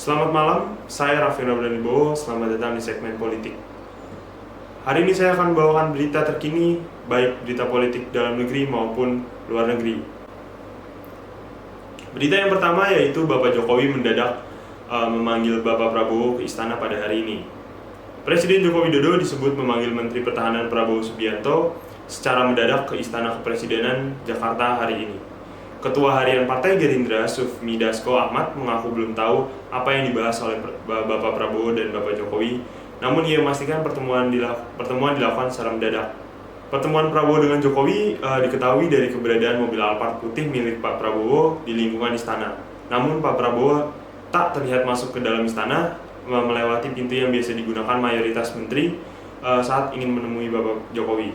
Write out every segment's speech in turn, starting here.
Selamat malam, saya Raffi Ramadhani. Selamat datang di segmen politik. Hari ini saya akan membawakan berita terkini, baik berita politik dalam negeri maupun luar negeri. Berita yang pertama yaitu Bapak Jokowi mendadak memanggil Bapak Prabowo ke istana pada hari ini. Presiden Joko Widodo disebut memanggil Menteri Pertahanan Prabowo Subianto secara mendadak ke Istana Kepresidenan Jakarta hari ini. Ketua Harian Partai Gerindra Sufmi Dasko Ahmad mengaku belum tahu apa yang dibahas oleh Bapak Prabowo dan Bapak Jokowi, namun ia memastikan pertemuan dilakukan secara mendadak. Pertemuan Prabowo dengan Jokowi diketahui dari keberadaan mobil Alphard putih milik Pak Prabowo di lingkungan istana. Namun Pak Prabowo tak terlihat masuk ke dalam istana, melewati pintu yang biasa digunakan mayoritas menteri saat ingin menemui Bapak Jokowi.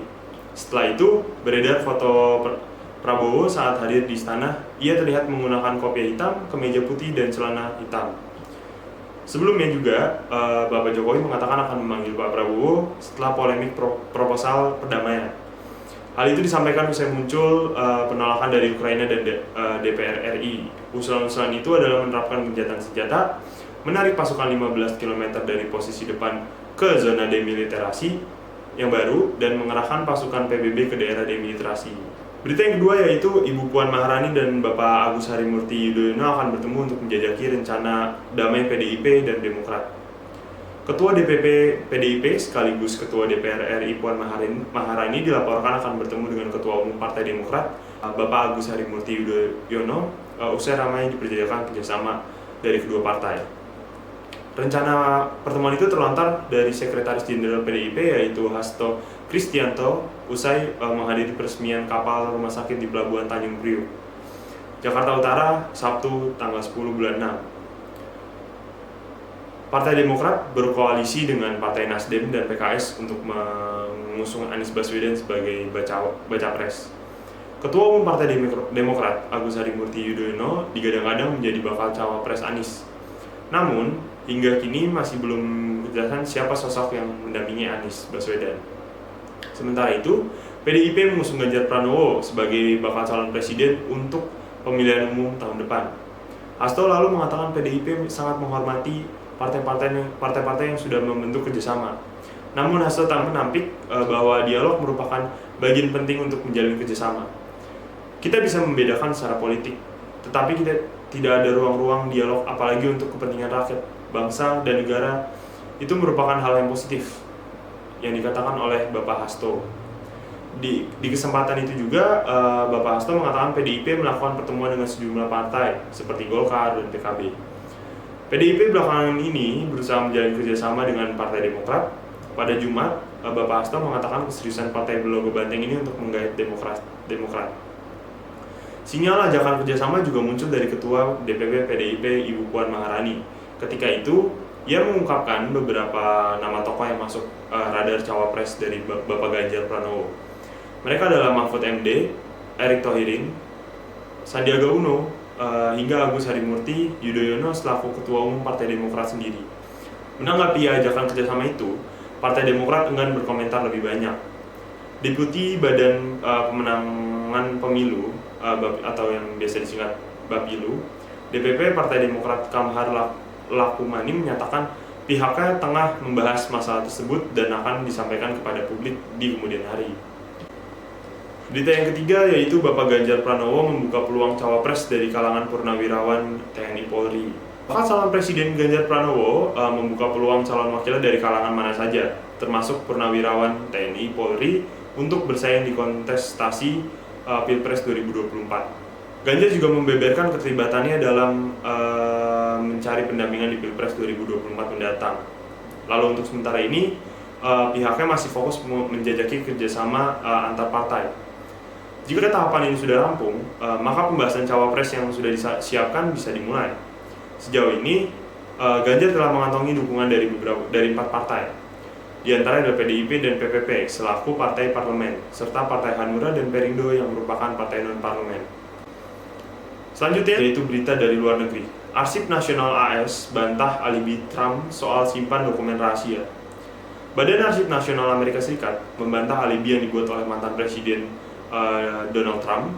Setelah itu beredar foto Prabowo saat hadir di istana. Ia terlihat menggunakan kopiah hitam, kemeja putih, dan celana hitam. Sebelumnya juga, Bapak Jokowi mengatakan akan memanggil Pak Prabowo setelah polemik proposal perdamaian. Hal itu disampaikan usai muncul penolakan dari Ukraina dan DPR RI. Usulan-usulan itu adalah menerapkan gencatan senjata, menarik pasukan 15 km dari posisi depan ke zona demilitarisasi yang baru, dan mengerahkan pasukan PBB ke daerah demilitarisasi. Berita yang kedua yaitu Ibu Puan Maharani dan Bapak Agus Harimurti Yudhoyono akan bertemu untuk menjajaki rencana damai PDIP dan Demokrat. Ketua DPP PDIP sekaligus Ketua DPR RI Puan Maharani dilaporkan akan bertemu dengan Ketua Umum Partai Demokrat Bapak Agus Harimurti Yudhoyono usai ramai diperjajakan kerjasama dari kedua partai. Rencana pertemuan itu terlontar dari Sekretaris Jenderal PDIP yaitu Hasto Kristianto usai menghadiri peresmian kapal rumah sakit di Pelabuhan Tanjung Priok, Jakarta Utara, Sabtu tanggal 10 bulan 6. Partai Demokrat berkoalisi dengan Partai Nasdem dan PKS untuk mengusung Anies Baswedan sebagai baca pres. Ketua Umum Partai Demokrat Agus Harimurti Yudhoyono digadang-gadang menjadi bakal cawapres Anies. Namun, hingga kini masih belum dijelaskan siapa sosok yang mendampingi Anies Baswedan. Sementara itu, PDIP mengusung Ganjar Pranowo sebagai bakal calon presiden untuk pemilihan umum tahun depan. Hasto lalu mengatakan PDIP sangat menghormati partai-partai yang sudah membentuk kerjasama. Namun Hasto tak menampik bahwa dialog merupakan bagian penting untuk menjalin kerjasama. Kita bisa membedakan secara politik, tetapi kita tidak ada ruang-ruang dialog apalagi untuk kepentingan rakyat, bangsa, dan negara. Itu merupakan hal yang positif yang dikatakan oleh Bapak Hasto. Di kesempatan itu juga Bapak Hasto mengatakan PDIP melakukan pertemuan dengan sejumlah partai seperti Golkar dan PKB. PDIP belakangan ini berusaha menjalin kerjasama dengan Partai Demokrat. Pada Jumat, Bapak Hasto mengatakan keseriusan partai berlogo banteng ini untuk menggait Demokrat. Sinyal ajakan kerjasama juga muncul dari Ketua DPP PDIP Ibu Puan Maharani. Ketika itu, ia mengungkapkan beberapa nama tokoh yang masuk radar cawapres dari Bapak Ganjar Pranowo. Mereka adalah Mahfud MD, Erick Thohir, Sandiaga Uno, hingga Agus Harimurti Yudhoyono selaku Ketua Umum Partai Demokrat sendiri. Menanggapi ajakan kerjasama itu, Partai Demokrat enggan berkomentar lebih banyak. Deputi Badan Pemenangan Pemilu atau yang biasa disingkat Bapilu, DPP Partai Demokrat Kamhar Lakumani menyatakan pihaknya tengah membahas masalah tersebut dan akan disampaikan kepada publik di kemudian hari. Berita yang ketiga yaitu Bapak Ganjar Pranowo membuka peluang cawapres dari kalangan purnawirawan TNI Polri. Bakal calon Presiden Ganjar Pranowo membuka peluang calon wakilnya dari kalangan mana saja, termasuk purnawirawan TNI Polri untuk bersaing di kontestasi Pilpres 2024. Ganjar juga membeberkan keterlibatannya dalam mencari pendampingan di Pilpres 2024 mendatang. Lalu untuk sementara ini, pihaknya masih fokus menjajaki kerjasama antar partai. Jika tahapan ini sudah rampung, maka pembahasan cawapres yang sudah disiapkan bisa dimulai. Sejauh ini, Ganjar telah mengantongi dukungan dari 4 partai. Di antara adalah PDIP dan PPP selaku partai parlemen, serta Partai Hanura dan Perindo yang merupakan partai non-parlemen. Selanjutnya yaitu berita dari luar negeri. Arsip Nasional AS bantah alibi Trump soal simpan dokumen rahasia. Badan Arsip Nasional Amerika Serikat membantah alibi yang dibuat oleh mantan Presiden Donald Trump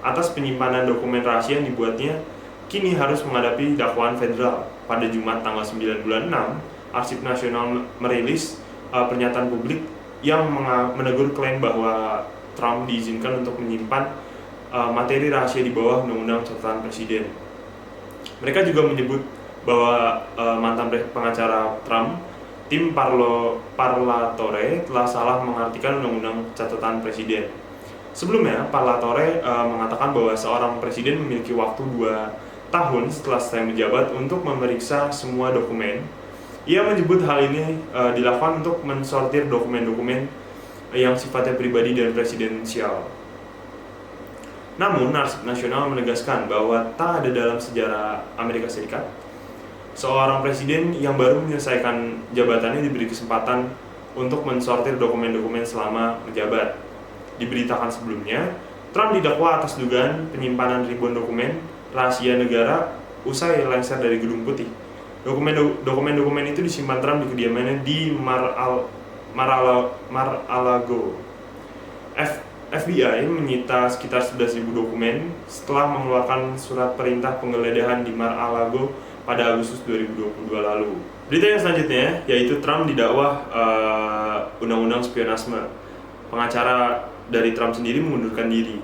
atas penyimpanan dokumen rahasia yang dibuatnya kini harus menghadapi dakwaan federal. Pada Jumat tanggal 9 bulan 6, Arsip Nasional merilis pernyataan publik yang menegur klaim bahwa Trump diizinkan untuk menyimpan materi rahasia di bawah Undang-Undang Catatan Presiden. Mereka juga menyebut bahwa mantan pengacara Trump, Tim Parlatore, telah salah mengartikan Undang-Undang Catatan Presiden. Sebelumnya, Parlatore mengatakan bahwa seorang presiden memiliki waktu 2 tahun setelah selesai menjabat untuk memeriksa semua dokumen. Ia menyebut hal ini dilakukan untuk mensortir dokumen-dokumen yang sifatnya pribadi dan presidensial. Namun, Arsip Nasional menegaskan bahwa tak ada dalam sejarah Amerika Serikat seorang presiden yang baru menyelesaikan jabatannya diberi kesempatan untuk mensortir dokumen-dokumen selama menjabat. Diberitakan sebelumnya, Trump didakwa atas dugaan penyimpanan ribuan dokumen rahasia negara usai lengser dari Gedung Putih. Dokumen-dokumen itu disimpan Trump di kediamannya di Mar-a-Lago. FBI menyita sekitar 11.000 dokumen setelah mengeluarkan surat perintah penggeledahan di Mar-a-Lago pada Agustus 2022 lalu. Berita yang selanjutnya yaitu Trump didakwa undang-undang spionasme. Pengacara dari Trump sendiri mengundurkan diri.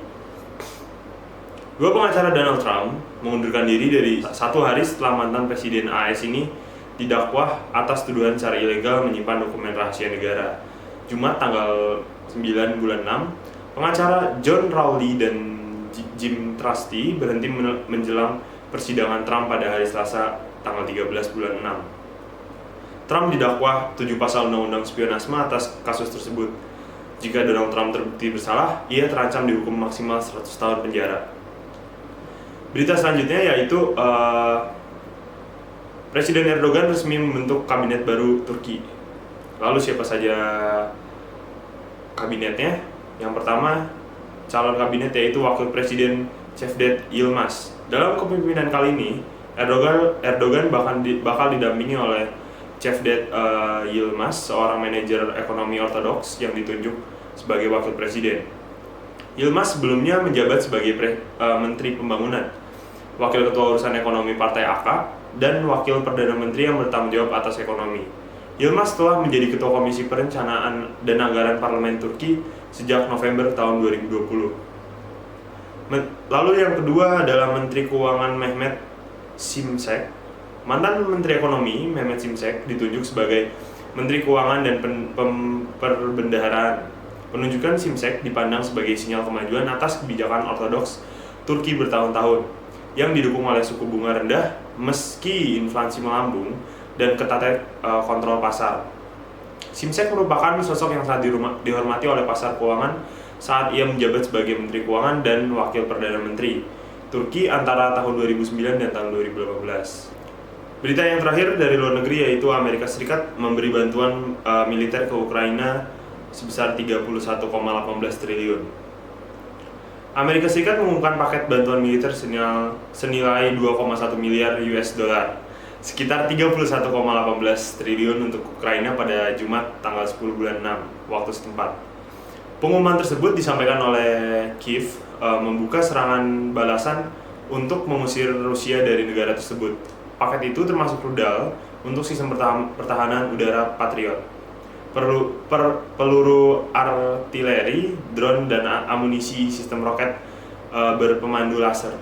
Dua pengacara Donald Trump mengundurkan diri dari 1 hari setelah mantan presiden AS ini didakwa atas tuduhan secara ilegal menyimpan dokumen rahasia negara. Jumat tanggal 9 bulan 6, pengacara John Rowley dan Jim Trusty berhenti menjelang persidangan Trump pada hari Selasa tanggal 13 bulan 6. Trump didakwa 7 pasal undang-undang spionasme atas kasus tersebut. Jika Donald Trump terbukti bersalah, ia terancam dihukum maksimal 100 tahun penjara. Berita selanjutnya yaitu Presiden Erdogan resmi membentuk kabinet baru Turki. Lalu siapa saja kabinetnya? Yang pertama, calon kabinet yaitu Wakil Presiden Cevdet Yilmaz. Dalam kepemimpinan kali ini, Erdogan bakal didampingi oleh Cevdet Yilmaz, seorang manajer ekonomi ortodoks yang ditunjuk sebagai wakil presiden. Yilmaz sebelumnya menjabat sebagai Menteri Pembangunan, Wakil Ketua Urusan Ekonomi Partai AK, dan Wakil Perdana Menteri yang bertanggung jawab atas ekonomi. Yilmaz telah menjadi Ketua Komisi Perencanaan dan Anggaran Parlemen Turki sejak November tahun 2020. Lalu yang kedua adalah Menteri Keuangan Mehmet Şimşek. Mantan Menteri Ekonomi Mehmet Şimşek ditunjuk sebagai Menteri Keuangan dan Perbendaharaan. Penunjukan Şimşek dipandang sebagai sinyal kemajuan atas kebijakan ortodoks Turki bertahun-tahun yang didukung oleh suku bunga rendah meski inflasi melambung dan ketatnya kontrol pasar. Şimşek merupakan sosok yang sangat dihormati oleh pasar keuangan saat ia menjabat sebagai Menteri Keuangan dan Wakil Perdana Menteri Turki antara tahun 2009 dan tahun 2018. Berita yang terakhir dari luar negeri yaitu Amerika Serikat memberi bantuan militer ke Ukraina sebesar 31,18 triliun. Amerika Serikat mengumumkan paket bantuan militer senilai 2,1 miliar US dollar, sekitar 31,18 triliun untuk Ukraina pada Jumat tanggal 10 bulan 6 waktu setempat. Pengumuman tersebut disampaikan oleh Kiev membuka serangan balasan untuk mengusir Rusia dari negara tersebut. Paket itu termasuk rudal untuk sistem pertahanan udara Patriot, peluru artileri, drone, dan amunisi sistem roket berpemandu laser.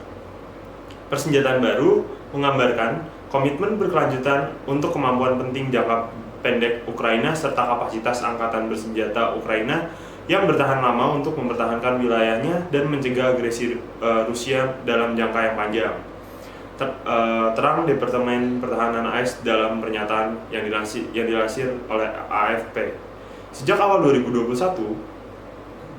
Persenjataan baru menggambarkan komitmen berkelanjutan untuk kemampuan penting jangka pendek Ukraina serta kapasitas angkatan bersenjata Ukraina yang bertahan lama untuk mempertahankan wilayahnya dan mencegah agresi Rusia dalam jangka yang panjang. Terang Departemen Pertahanan AS dalam pernyataan yang dilansir oleh AFP. Sejak awal 2021,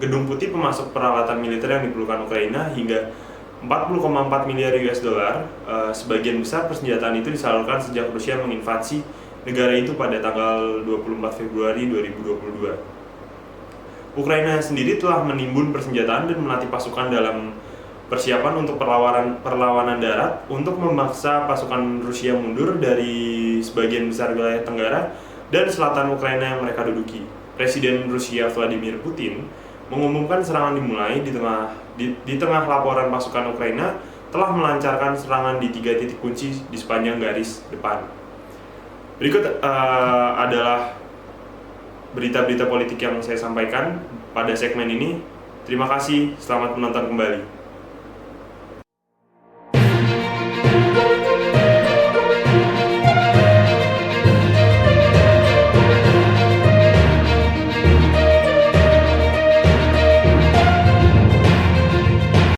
Gedung Putih pemasok peralatan militer yang diperlukan Ukraina hingga 40,4 miliar US dollar. Sebagian besar persenjataan itu disalurkan sejak Rusia menginvasi negara itu pada tanggal 24 Februari 2022. Ukraina sendiri telah menimbun persenjataan dan melatih pasukan dalam persiapan untuk perlawanan darat untuk memaksa pasukan Rusia mundur dari sebagian besar wilayah tenggara dan selatan Ukraina yang mereka duduki. Presiden Rusia Vladimir Putin mengumumkan serangan dimulai di tengah laporan pasukan Ukraina telah melancarkan serangan di 3 titik kunci di sepanjang garis depan. Berikut adalah berita-berita politik yang saya sampaikan pada segmen ini. Terima kasih, selamat menonton kembali.